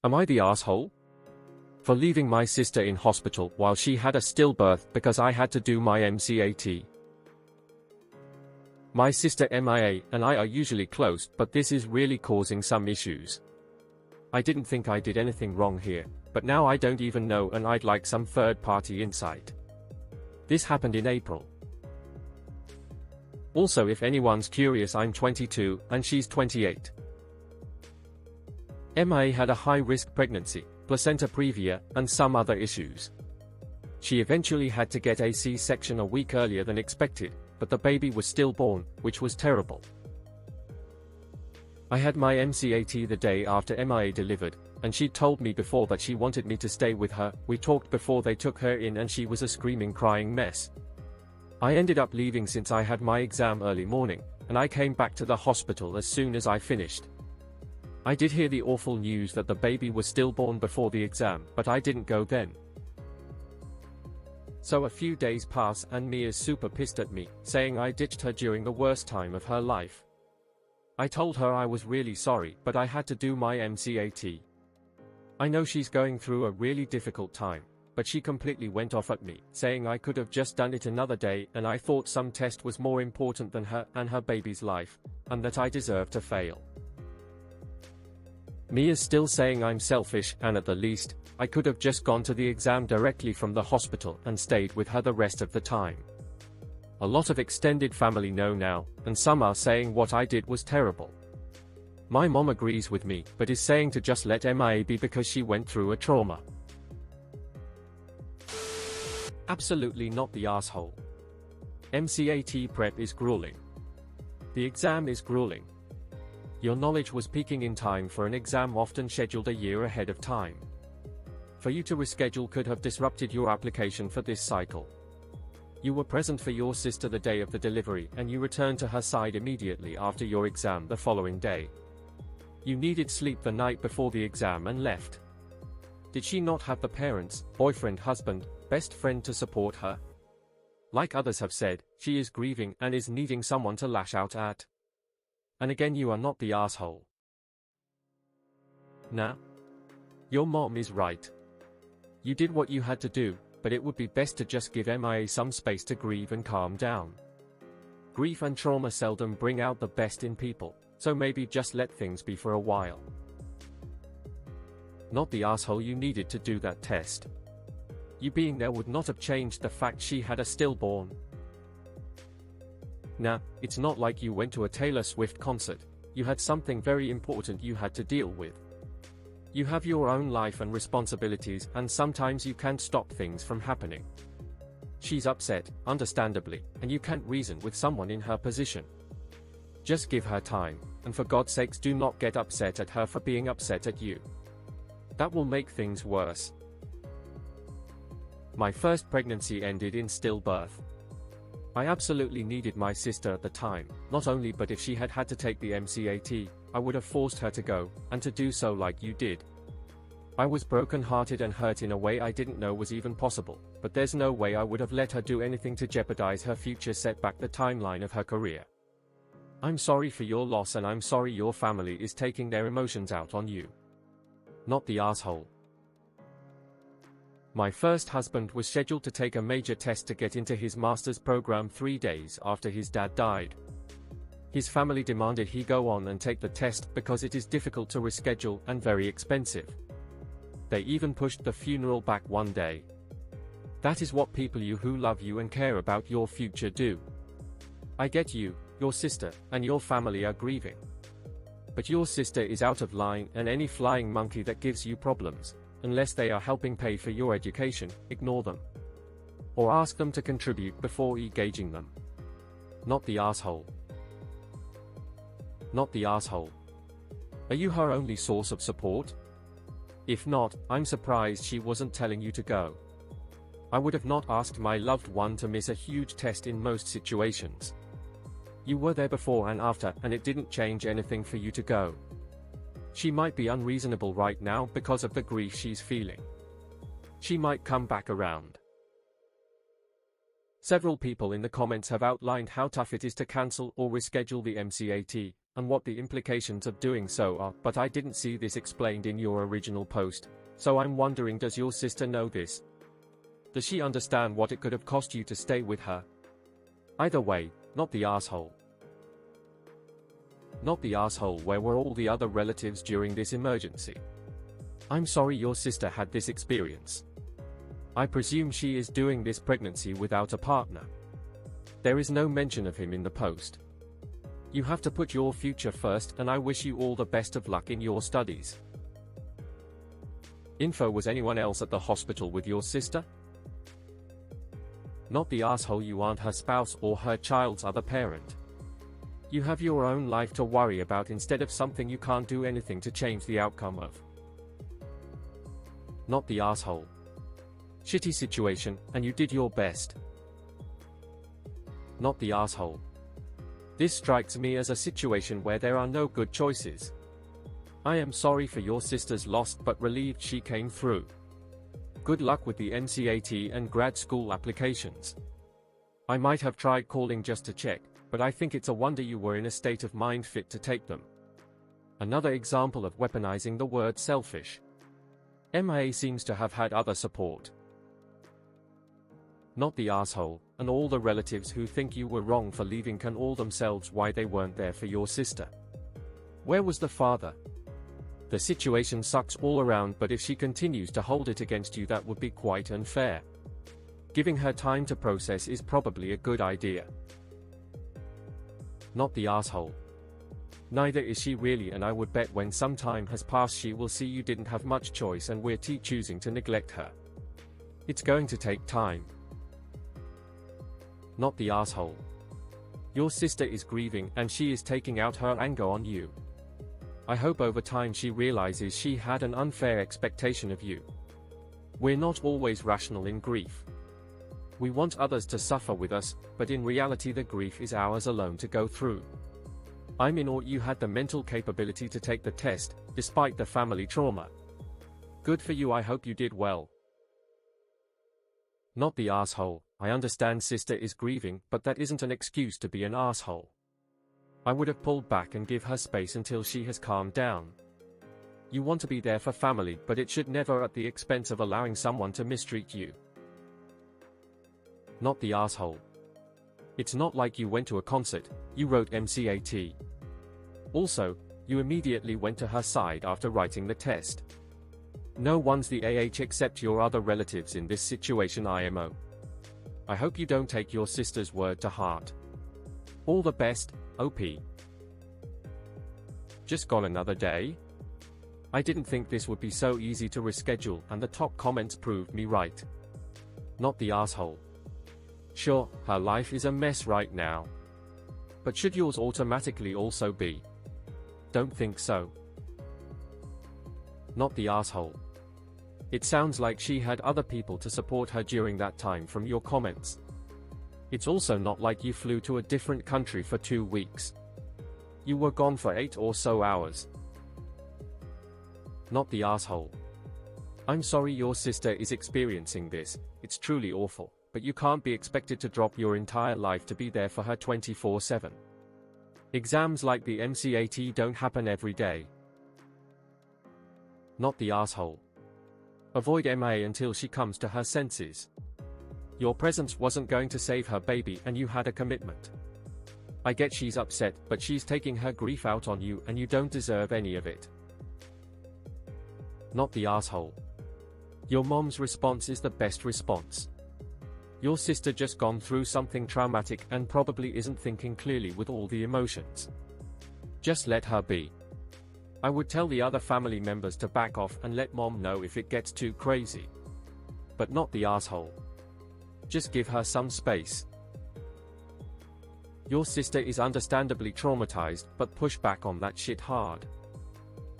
Am I the asshole? For leaving my sister in hospital while she had a stillbirth because I had to do my MCAT. My sister MIA and I are usually close, but this is really causing some issues. I didn't think I did anything wrong here, but now I don't even know and I'd like some third-party insight. This happened in April. Also, if anyone's curious, I'm 22 and she's 28. MIA had a high-risk pregnancy, placenta previa, and some other issues. She eventually had to get a C-section a week earlier than expected, but the baby was stillborn, which was terrible. I had my MCAT the day after MIA delivered, and she'd told me before that she wanted me to stay with her. We talked before they took her in and she was a screaming, crying mess. I ended up leaving since I had my exam early morning, and I came back to the hospital as soon as I finished. I did hear the awful news that the baby was stillborn before the exam, but I didn't go then. So a few days pass and Mia's super pissed at me, saying I ditched her during the worst time of her life. I told her I was really sorry, but I had to do my MCAT. I know she's going through a really difficult time, but she completely went off at me, saying I could have just done it another day and I thought some test was more important than her and her baby's life, and that I deserved to fail. Mia's still saying I'm selfish, and at the least, I could have just gone to the exam directly from the hospital and stayed with her the rest of the time. A lot of extended family know now, and some are saying what I did was terrible. My mom agrees with me, but is saying to just let MIA be because she went through a trauma. Absolutely not the asshole. MCAT prep is grueling. The exam is grueling. Your knowledge was peaking in time for an exam often scheduled a year ahead of time. For you to reschedule could have disrupted your application for this cycle. You were present for your sister the day of the delivery and you returned to her side immediately after your exam the following day. You needed sleep the night before the exam and left. Did she not have the parents, boyfriend, husband, best friend to support her? Like others have said, she is grieving and is needing someone to lash out at. And again, you are not the asshole. Nah. Your mom is right. You did what you had to do, but it would be best to just give MIA some space to grieve and calm down. Grief and trauma seldom bring out the best in people, so maybe just let things be for a while. Not the asshole, you needed to do that test. You being there would not have changed the fact she had a stillborn. Nah, it's not like you went to a Taylor Swift concert. You had something very important you had to deal with. You have your own life and responsibilities, and sometimes you can't stop things from happening. She's upset, understandably, and you can't reason with someone in her position. Just give her time, and for God's sakes do not get upset at her for being upset at you. That will make things worse. My first pregnancy ended in stillbirth. I absolutely needed my sister at the time, not only but if she had had to take the MCAT, I would have forced her to go, and to do so like you did. I was broken-hearted and hurt in a way I didn't know was even possible, but there's no way I would have let her do anything to jeopardize her future, set back the timeline of her career. I'm sorry for your loss and I'm sorry your family is taking their emotions out on you. Not the asshole. My first husband was scheduled to take a major test to get into his master's program 3 days after his dad died. His family demanded he go on and take the test because it is difficult to reschedule and very expensive. They even pushed the funeral back 1 day. That is what people who love you and care about your future do. I get you, your sister, and your family are grieving. But your sister is out of line, and any flying monkey that gives you problems, unless they are helping pay for your education, ignore them. Or ask them to contribute before engaging them. Not the asshole. Not the asshole. Are you her only source of support? If not, I'm surprised she wasn't telling you to go. I would have not asked my loved one to miss a huge test in most situations. You were there before and after, and it didn't change anything for you to go. She might be unreasonable right now because of the grief she's feeling. She might come back around. Several people in the comments have outlined how tough it is to cancel or reschedule the MCAT, and what the implications of doing so are, but I didn't see this explained in your original post, so I'm wondering, does your sister know this? Does she understand what it could have cost you to stay with her? Either way, not the asshole. Not the asshole. Where were all the other relatives during this emergency? I'm sorry your sister had this experience. I presume she is doing this pregnancy without a partner. There is no mention of him in the post. You have to put your future first, and I wish you all the best of luck in your studies. Info: was anyone else at the hospital with your sister? Not the asshole. You aren't her spouse or her child's other parent. You have your own life to worry about instead of something you can't do anything to change the outcome of. Not the asshole. Shitty situation, and you did your best. Not the asshole. This strikes me as a situation where there are no good choices. I am sorry for your sister's loss, but relieved she came through. Good luck with the MCAT and grad school applications. I might have tried calling just to check, but I think it's a wonder you were in a state of mind fit to take them. Another example of weaponizing the word selfish. MA seems to have had other support. Not the asshole, and all the relatives who think you were wrong for leaving can all themselves why they weren't there for your sister. Where was the father? The situation sucks all around, but if she continues to hold it against you, that would be quite unfair. Giving her time to process is probably a good idea. Not the asshole. Neither is she really, and I would bet when some time has passed she will see you didn't have much choice and we're choosing to neglect her. It's going to take time. Not the asshole. Your sister is grieving and she is taking out her anger on you. I hope over time she realizes she had an unfair expectation of you. We're not always rational in grief. We want others to suffer with us, but in reality the grief is ours alone to go through. I'm in awe you had the mental capability to take the test, despite the family trauma. Good for you. I hope you did well. Not the asshole. I understand sister is grieving, but that isn't an excuse to be an asshole. I would have pulled back and give her space until she has calmed down. You want to be there for family, but it should never at the expense of allowing someone to mistreat you. Not the asshole. It's not like you went to a concert, you wrote MCAT. Also, you immediately went to her side after writing the test. No one's the AH except your other relatives in this situation, IMO. I hope you don't take your sister's word to heart. All the best, OP. Just got another day? I didn't think this would be so easy to reschedule, and the top comments proved me right. Not the asshole. Sure, her life is a mess right now. But should yours automatically also be? Don't think so. Not the asshole. It sounds like she had other people to support her during that time from your comments. It's also not like you flew to a different country for 2 weeks. You were gone for 8 or so hours. Not the asshole. I'm sorry your sister is experiencing this, it's truly awful, but you can't be expected to drop your entire life to be there for her 24/7. Exams like the MCAT don't happen every day. Not the asshole. Avoid MA until she comes to her senses. Your presence wasn't going to save her baby and you had a commitment. I get she's upset, but she's taking her grief out on you and you don't deserve any of it. Not the asshole. Your mom's response is the best response. Your sister just gone through something traumatic and probably isn't thinking clearly with all the emotions. Just let her be. I would tell the other family members to back off and let mom know if it gets too crazy. But not the asshole. Just give her some space. Your sister is understandably traumatized, but push back on that shit hard.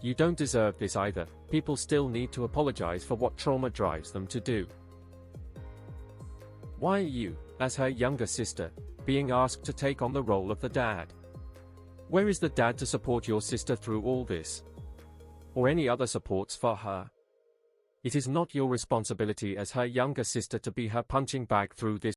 You don't deserve this either. People still need to apologize for what trauma drives them to do. Why are you, as her younger sister, being asked to take on the role of the dad? Where is the dad to support your sister through all this? Or any other supports for her? It is not your responsibility as her younger sister to be her punching bag through this.